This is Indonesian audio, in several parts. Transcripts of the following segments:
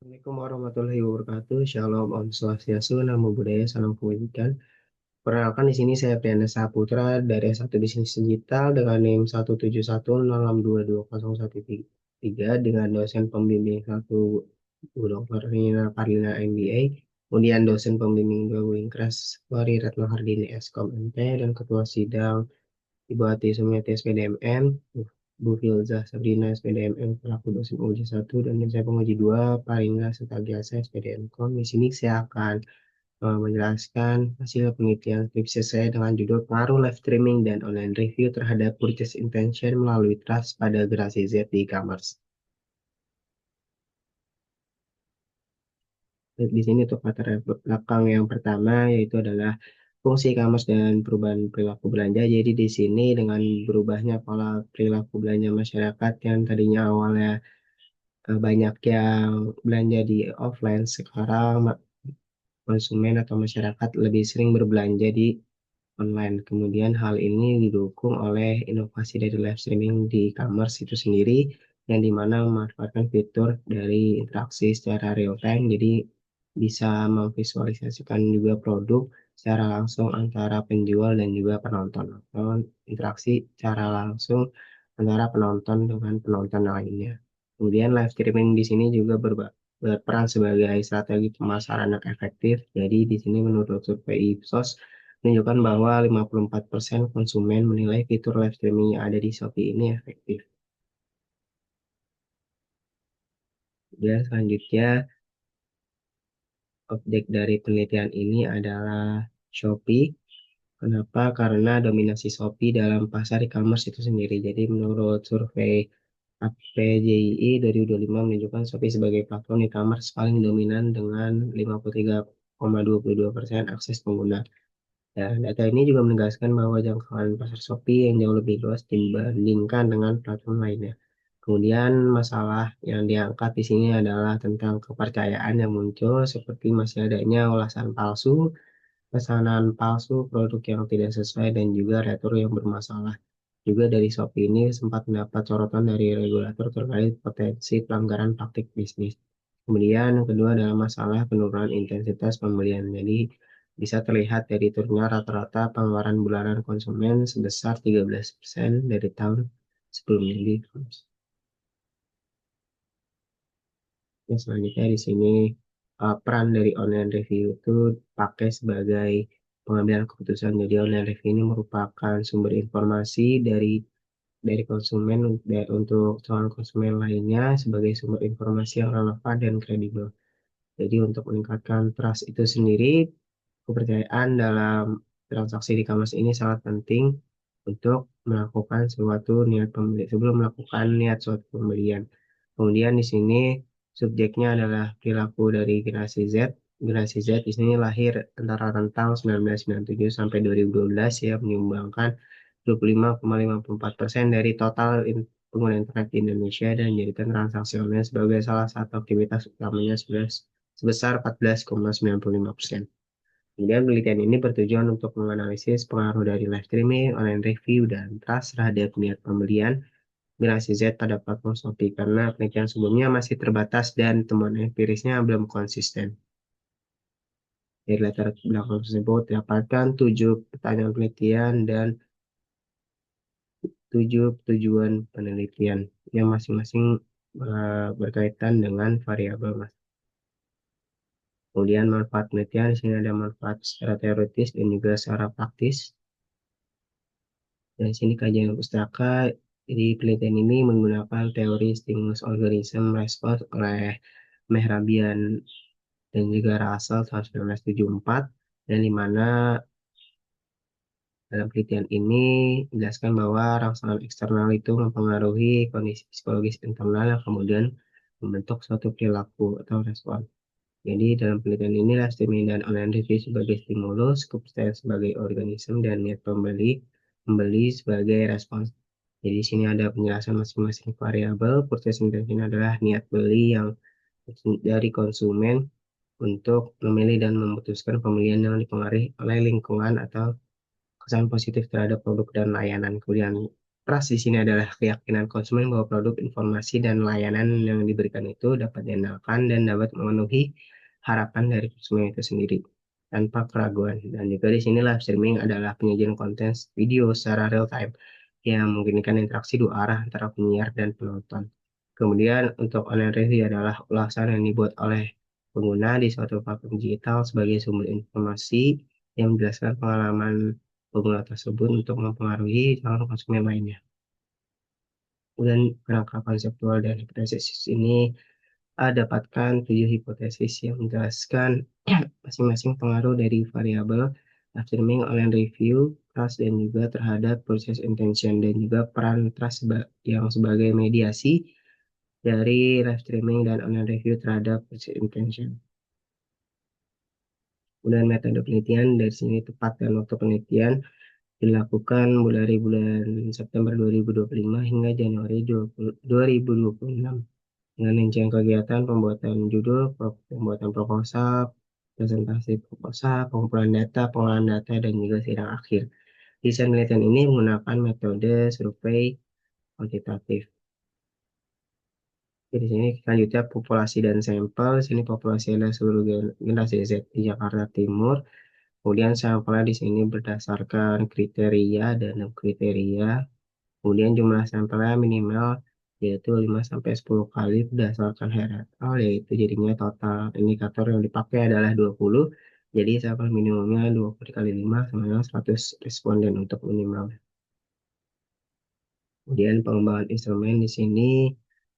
Assalamualaikum warahmatullahi wabarakatuh. Shalom, Om Swastiastu, Namo Buddhaya, Salam Kebajikan. Perkenalkan di sini saya Priyana Saputra dari S1 Bisnis Digital dengan NIM 17106220113 dengan dosen pembimbing 1 Bu Dr. Nina Parlina MBA, kemudian dosen pembimbing 2 Bu Inkras Wari Retno Hardini Skom MP dan ketua sidang Ibu Ati Sumiati SPDMN, Bu Filzah Sabrina SPDMN pelaku dosen uji 1 dan saya penguji 2 Paringa Setagiasa SPDMKOM. Di sini saya akan menjelaskan hasil penelitian skripsi saya dengan judul pengaruh live streaming dan online review terhadap purchase intention melalui trust pada generasi Z di e-commerce. Di sini untuk latar belakang yang pertama yaitu adalah fungsi e-commerce dan perubahan perilaku belanja. Jadi di sini dengan berubahnya pola perilaku belanja masyarakat yang tadinya awalnya banyak yang belanja di offline, sekarang konsumen atau masyarakat lebih sering berbelanja di online. Kemudian hal ini didukung oleh inovasi dari live streaming di e-commerce itu sendiri, yang dimana memanfaatkan fitur dari interaksi secara real time, jadi bisa memvisualisasikan juga produk secara langsung antara penjual dan juga penonton, atau interaksi secara langsung antara penonton dengan penonton lainnya. Kemudian live streaming di sini juga berperan sebagai strategi pemasaran yang efektif. Jadi di sini menurut survei Ipsos menunjukkan bahwa 54% konsumen menilai fitur live streaming yang ada di Shopee ini efektif. Dan selanjutnya, objek dari penelitian ini adalah Shopee. Kenapa? Karena dominasi Shopee dalam pasar e-commerce itu sendiri. Jadi menurut survei APJII 2025 menunjukkan Shopee sebagai platform e-commerce paling dominan dengan 53,22% akses pengguna. Dan data ini juga menegaskan bahwa jangkauan pasar Shopee yang jauh lebih luas dibandingkan dengan platform lainnya. Kemudian masalah yang diangkat di sini adalah tentang kepercayaan yang muncul seperti masih adanya ulasan palsu, pesanan palsu, produk yang tidak sesuai, dan juga retur yang bermasalah. Juga dari Shopee ini sempat mendapat sorotan dari regulator terkait potensi pelanggaran praktik bisnis. Kemudian yang kedua adalah masalah penurunan intensitas pembelian. Jadi bisa terlihat dari turunnya rata-rata pengeluaran bulanan konsumen sebesar 13% dari tahun sebelumnya di yang selanjutnya di sini peran dari online review itu pakai sebagai pengambilan keputusan. Jadi online review ini merupakan sumber informasi dari konsumen untuk calon konsumen lainnya sebagai sumber informasi yang relevan dan kredibel. Jadi untuk meningkatkan trust itu sendiri, kepercayaan dalam transaksi di e-commerce ini sangat penting untuk melakukan suatu niat pembeli sebelum melakukan niat suatu pembelian. Kemudian di sini subjeknya adalah perilaku dari generasi Z. Generasi Z di sini lahir antara rentang 1997 sampai 2012 ya, menyumbangkan 25,54% dari total pengguna internet di Indonesia dan menjadikan transaksi online sebagai salah satu aktivitas utamanya sebesar 14,95%. Kemudian penelitian ini bertujuan untuk menganalisis pengaruh dari live streaming, online review, dan trust terhadap niat pembelian generasi Z pada platform Shopee karena penelitian sebelumnya masih terbatas dan temuan empirisnya belum konsisten. Dari latar belakang tersebut dapatkan 7 pertanyaan penelitian dan 7 tujuan penelitian yang masing-masing berkaitan dengan variabel mas. Kemudian manfaat penelitian di sini ada manfaat secara teoritis dan juga secara praktis. Dan sini kajian pustaka. Jadi penelitian ini menggunakan teori stimulus organism response oleh Mehrabian dan juga Russell tahun 1974, dan di mana dalam penelitian ini menjelaskan bahwa rangsangan eksternal itu mempengaruhi kondisi psikologis internal yang kemudian membentuk suatu perilaku atau respon. Jadi dalam penelitian ini live streaming dan online review sebagai stimulus, kepercayaan sebagai organisme, dan niat membeli sebagai respons. Jadi di sini ada penjelasan masing-masing variabel. Purchase intention adalah niat beli yang dari konsumen untuk memilih dan memutuskan pembelian yang dipengaruhi oleh lingkungan atau kesan positif terhadap produk dan layanan. Kemudian Trust di sini adalah keyakinan konsumen bahwa produk, informasi, dan layanan yang diberikan itu dapat diandalkan dan dapat memenuhi harapan dari konsumen itu sendiri tanpa keraguan. Dan juga di sini live streaming adalah penyajian konten video secara real time yang memungkinkan interaksi dua arah antara penyiar dan penonton. Kemudian untuk online review adalah ulasan yang dibuat oleh pengguna di suatu platform digital sebagai sumber informasi yang menjelaskan pengalaman pengguna tersebut untuk mempengaruhi calon konsumen lainnya. Kemudian kerangka konseptual dan hipotesis ini dapatkan 7 hipotesis yang menjelaskan masing-masing pengaruh dari variabel live streaming, online review, trust, dan juga terhadap proses intention dan juga peran trust yang sebagai mediasi dari live streaming dan online review terhadap proses intention. Kemudian metode penelitian dari sini tepat dan waktu penelitian dilakukan dari bulan September 2025 hingga Januari 2026 dengan rincian kegiatan pembuatan judul, pembuatan proposal, presentasi proposal, pengumpulan data, pengolahan data, dan juga sidang akhir. Desain penelitian ini menggunakan metode survei kuantitatif. Di sini selanjutnya populasi dan sampel. Di sini populasi adalah seluruh generasi Z di Jakarta Timur. Kemudian sampelnya di sini berdasarkan kriteria dan kriteria. Kemudian jumlah sampelnya minimal yaitu 5 sampai 10 kali berdasarkan HRL, yaitu jadinya total indikator yang dipakai adalah 20. Jadi sampel minimumnya 20 kali 5 sama dengan 100 responden untuk minimal. Kemudian pengembangan instrumen di sini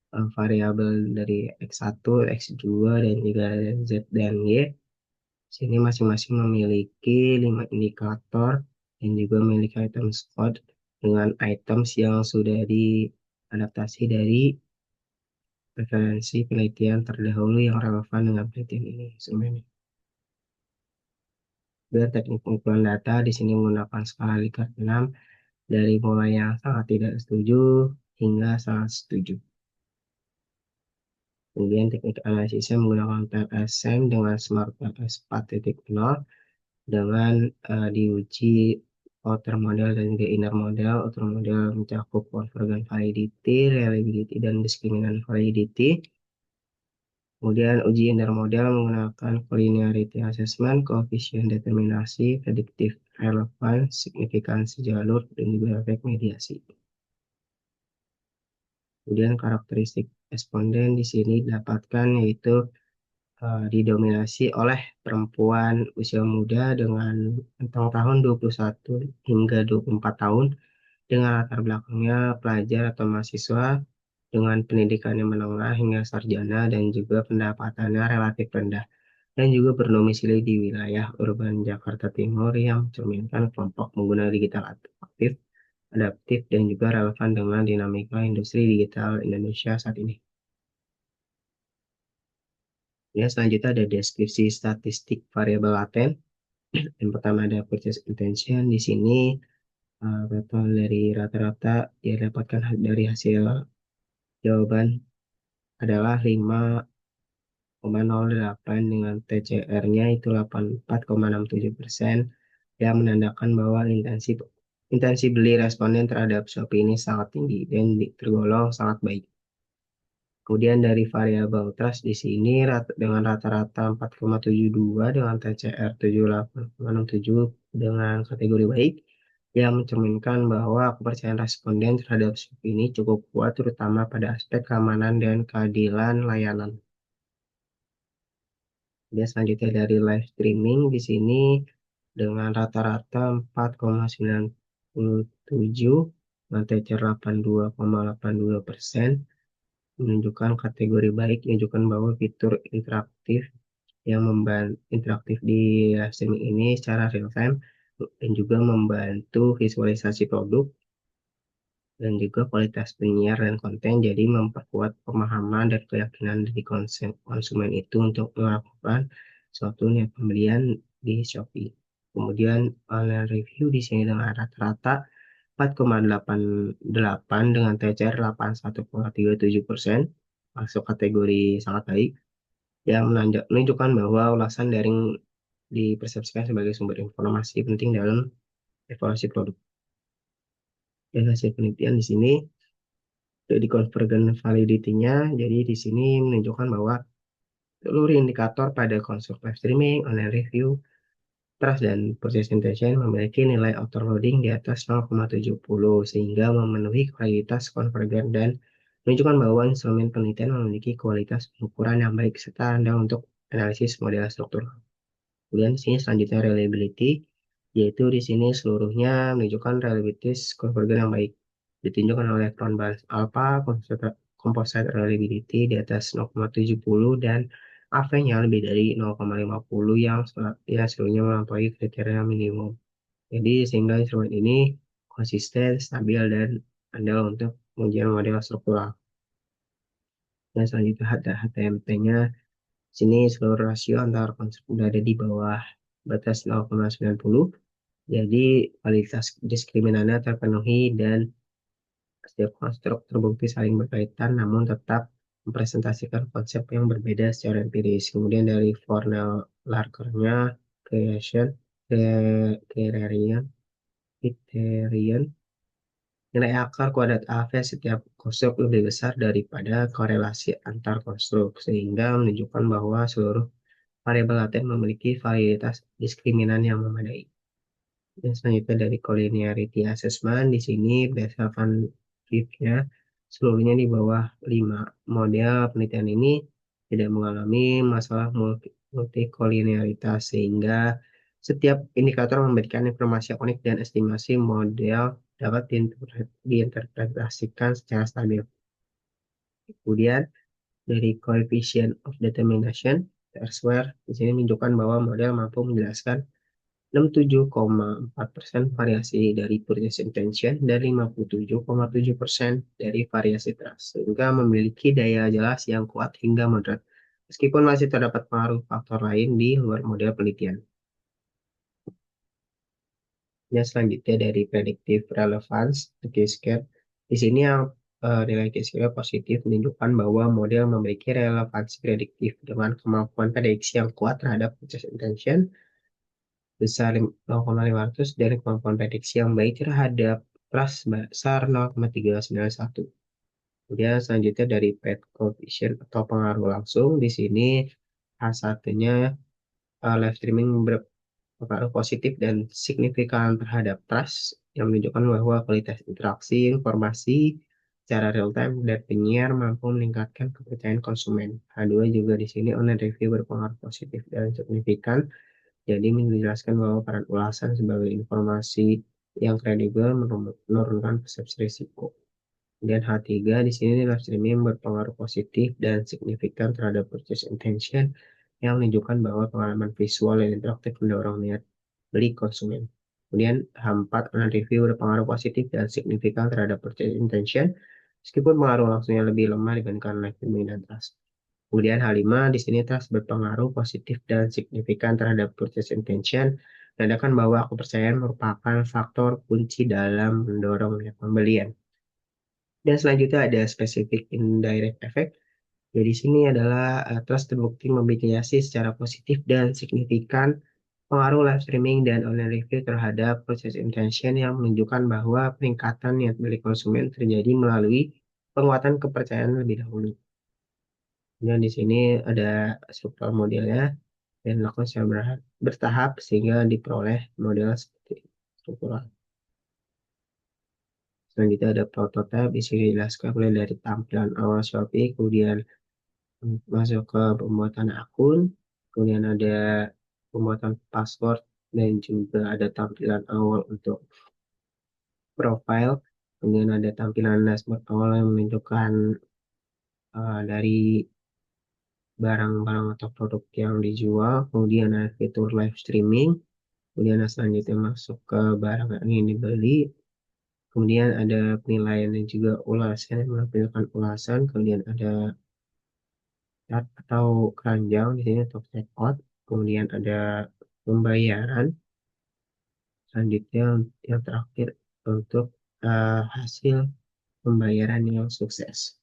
variabel dari X1, X2, dan juga Z dan Y. Sini masing-masing memiliki 5 indikator dan juga memiliki item code dengan items yang sudah diadaptasi dari referensi penelitian terdahulu yang relevan dengan penelitian ini sebenarnya. Dan teknik pengumpulan data di sini menggunakan skala Likert 6 dari mulai yang sangat tidak setuju hingga sangat setuju. Kemudian teknik analisisnya menggunakan TLSM dengan Smart LS 4.0 dengan diuji outer model dan juga inner model. Outer model mencakup convergent validity, reliability, dan discriminant validity. Kemudian uji inner model menggunakan collinearity assessment, koefisien determinasi, predictive relevance, signifikansi jalur, dan juga efek mediasi. Kemudian karakteristik responden di sini didapatkan yaitu didominasi oleh perempuan usia muda dengan rentang tahun 21 hingga 24 tahun dengan latar belakangnya pelajar atau mahasiswa dengan pendidikan yang menengah hingga sarjana dan juga pendapatannya relatif rendah dan juga berdomisili di wilayah urban Jakarta Timur yang mencerminkan kelompok pengguna digital aktif, adaptif, dan juga relevan dengan dinamika industri digital Indonesia saat ini. Ya, selanjutnya ada deskripsi statistik variabel laten. Yang pertama ada purchase intention. Di sini total dari rata-rata dia dapatkan dari hasil jawaban adalah 5,08 dengan TCR-nya itu 84,67% yang menandakan bahwa intensi beli responden terhadap Shopee ini sangat tinggi dan tergolong sangat baik. Kemudian dari variabel trust di sini dengan rata-rata 4,72 dengan TCR 78,67 dengan kategori baik yang mencerminkan bahwa kepercayaan responden terhadap Shopee ini cukup kuat terutama pada aspek keamanan dan keadilan layanan. Dan selanjutnya dari live streaming di sini dengan rata-rata 4,97 dengan TCR 82,82% menunjukkan kategori baik, menunjukkan bahwa fitur interaktif yang interaktif di live streaming ini secara real time dan juga membantu visualisasi produk dan juga kualitas penyiar dan konten, jadi memperkuat pemahaman dan keyakinan dari konsumen itu untuk melakukan suatu niat pembelian di Shopee. Kemudian online review di sini dengan rata-rata 4,88 dengan TCR 81,37%, masuk kategori sangat baik, yang menunjukkan bahwa ulasan daring dipersepsikan sebagai sumber informasi penting dalam evaluasi produk. Dan hasil penelitian di sini di convergent validity-nya, jadi di sini menunjukkan bahwa seluruh indikator pada konsep live streaming, online review, trust, dan purchase intention memiliki nilai auto-loading di atas 0,70 sehingga memenuhi kualitas konvergen dan menunjukkan bahwa instrumen penelitian memiliki kualitas pengukuran yang baik serta andal untuk analisis model struktur. Kemudian di sini selanjutnya reliability, yaitu di sini seluruhnya menunjukkan reliabilitas konvergen yang baik. Ditunjukkan oleh Crown Balance Alpha, composite reliability di atas 0,70 dan AV-nya lebih dari 0,50 yang seluruhnya melampaui kriteria minimum. Jadi sehingga instrumen ini konsisten, stabil, dan andal untuk pengujian model struktural. Dan selanjutnya HTMP-nya, sini seluruh rasio antar konsep berada di bawah batas 0,90. Jadi kualitas diskriminannya terpenuhi dan setiap konstruk terbukti saling berkaitan namun tetap mempresentasikan konsep yang berbeda secara empiris. Kemudian dari Fornell Larker-nya, creation, criterion, criterion, nilai akar kuadrat AV setiap konstruk lebih besar daripada korelasi antar konstruk, sehingga menunjukkan bahwa seluruh variabel laten memiliki validitas diskriminan yang memadai. Dan selanjutnya dari collinearity assessment, di sini berdasarkan fit-nya, seluruhnya di bawah 5 model penelitian ini tidak mengalami masalah multikolinearitas, sehingga setiap indikator memberikan informasi unik dan estimasi model dapat diinterpretasikan secara stabil. Kemudian dari coefficient of determination, elsewhere, di sini menunjukkan bahwa model mampu menjelaskan 67,4% variasi dari purchase intention dan 57,7% dari variasi trust, sehingga memiliki daya jelas yang kuat hingga moderat, meskipun masih terdapat pengaruh faktor lain di luar model penelitian. Yang selanjutnya dari predictive relevance, T-score. Di sini yang nilai T-score positif menunjukkan bahwa model memiliki relevansi prediktif dengan kemampuan prediksi yang kuat terhadap purchase intention besar 0,500 dari kemampuan prediksi yang baik terhadap trust besar 0,391. Kemudian selanjutnya dari path coefficient atau pengaruh langsung, di sini H1-nya live streaming berpengaruh positif dan signifikan terhadap trust yang menunjukkan bahwa kualitas interaksi informasi secara real time dan penyiar mampu meningkatkan kepercayaan konsumen. H2 juga di sini online review berpengaruh positif dan signifikan, jadi menjelaskan bahwa peran ulasan sebagai informasi yang kredibel menurunkan persepsi risiko. Dan H3 di sini live streaming berpengaruh positif dan signifikan terhadap purchase intention yang menunjukkan bahwa pengalaman visual dan interaktif mendorong niat beli konsumen. Kemudian H4 online review berpengaruh positif dan signifikan terhadap purchase intention meskipun pengaruh langsungnya lebih lemah dibandingkan live streaming dan trust. Kemudian H5 di sini trust berpengaruh positif dan signifikan terhadap purchase intention, menandakan bahwa kepercayaan merupakan faktor kunci dalam mendorong niat pembelian. Dan selanjutnya ada specific indirect effect. Jadi sini adalah trust terbukti memediasi secara positif dan signifikan pengaruh live streaming dan online review terhadap purchase intention yang menunjukkan bahwa peningkatan niat beli konsumen terjadi melalui penguatan kepercayaan lebih dahulu. Dan di sini ada struktur modelnya dan dilakukan secara bertahap sehingga diperoleh model seperti struktural. Selanjutnya ada prototype, di sini dijelaskan mulai dari tampilan awal Shopee, kemudian masuk ke pembuatan akun, kemudian ada pembuatan password, dan juga ada tampilan awal untuk profile, kemudian ada tampilan dashboard awal yang menunjukkan dari barang-barang atau produk yang dijual, kemudian ada fitur live streaming, kemudian selanjutnya masuk ke barang yang ingin dibeli, kemudian ada penilaian dan juga ulasan, menampilkan ulasan, kemudian ada chat atau keranjang di sini untuk checkout, kemudian ada pembayaran, selanjutnya yang terakhir untuk hasil pembayaran yang sukses.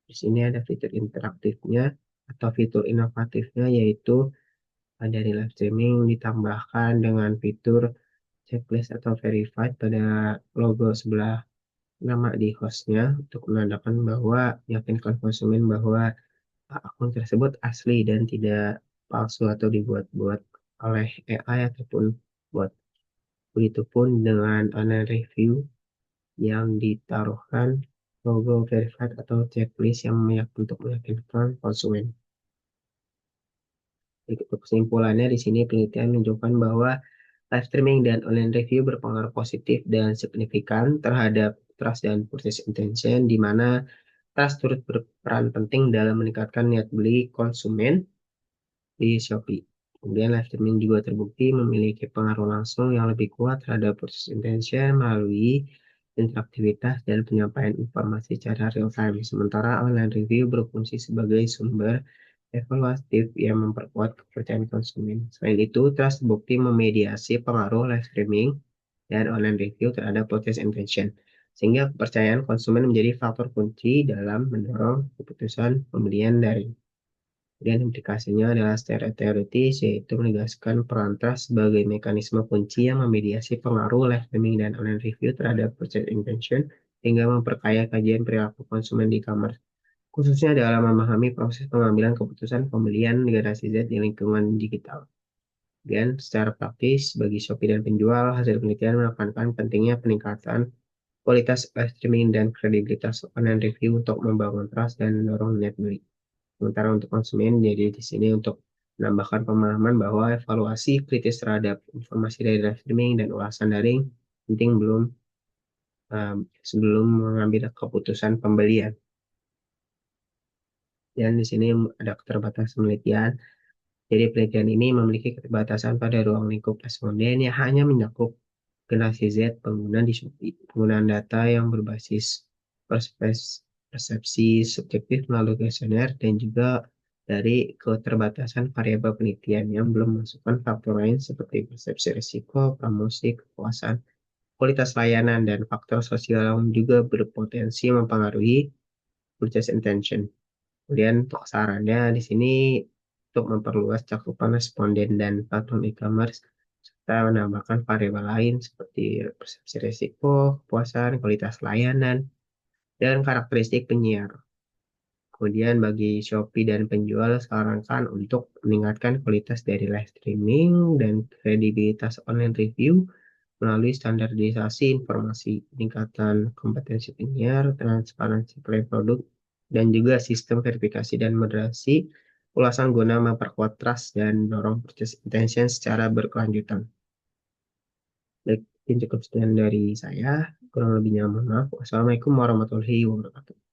Di sini ada fitur interaktifnya atau fitur inovatifnya, yaitu dari live streaming ditambahkan dengan fitur checklist atau verified pada logo sebelah nama di hostnya untuk menandakan bahwa meyakinkan konsumen bahwa akun tersebut asli dan tidak palsu atau dibuat-buat oleh AI ataupun bot. Begitupun dengan online review yang ditaruhkan logo verified atau checklist yang untuk meyakinkan konsumen. Kesimpulannya di sini penelitian menunjukkan bahwa live streaming dan online review berpengaruh positif dan signifikan terhadap trust dan purchase intention, di mana trust turut berperan penting dalam meningkatkan niat beli konsumen di Shopee. Kemudian live streaming juga terbukti memiliki pengaruh langsung yang lebih kuat terhadap purchase intention melalui interaktivitas dan penyampaian informasi secara real time. Sementara online review berfungsi sebagai sumber evaluatif yang memperkuat kepercayaan konsumen. Selain itu, trust terbukti memediasi pengaruh live streaming dan online review terhadap purchase intention, sehingga kepercayaan konsumen menjadi faktor kunci dalam mendorong keputusan pembelian daring. Dan implikasinya adalah secara teoritis, yaitu menegaskan peran trust sebagai mekanisme kunci yang memediasi pengaruh live streaming dan online review terhadap purchase intention, hingga memperkaya kajian perilaku konsumen di e-commerce, khususnya dalam memahami proses pengambilan keputusan pembelian generasi Z di lingkungan digital. Dan secara praktis, bagi Shopee dan penjual, hasil penelitian menekankan pentingnya peningkatan kualitas live streaming dan kredibilitas online review untuk membangun trust dan mendorong niat beli. Sementara untuk konsumen, jadi di sini untuk menambahkan pemahaman bahwa evaluasi kritis terhadap informasi dari live streaming dan ulasan daring penting sebelum mengambil keputusan pembelian. Dan di sini ada keterbatasan penelitian. Jadi penelitian ini memiliki keterbatasan pada ruang lingkup responden yang hanya mencakup generasi Z pengguna di Shopee. Penggunaan data yang berbasis persepsi subjektif melalui kuesioner dan juga dari keterbatasan variabel penelitian yang belum memasukkan faktor lain seperti persepsi risiko, promosi, kepuasan, kualitas layanan, dan faktor sosial yang juga berpotensi mempengaruhi purchase intention. Kemudian untuk sarannya di sini untuk memperluas cakupan responden dan platform e-commerce serta menambahkan variabel lain seperti persepsi risiko, kepuasan, kualitas layanan, dan karakteristik penyiar. Kemudian bagi Shopee dan penjual sarankan untuk meningkatkan kualitas dari live streaming dan kredibilitas online review melalui standarisasi informasi, peningkatan kompetensi penyiar, transparansi klaim produk, dan juga sistem verifikasi dan moderasi ulasan guna memperkuat trust dan mendorong purchase intention secara berkelanjutan. Baik, ini cukup sekian dari saya. Kurang lebihnya mohon maaf. Wassalamualaikum warahmatullahi wabarakatuh.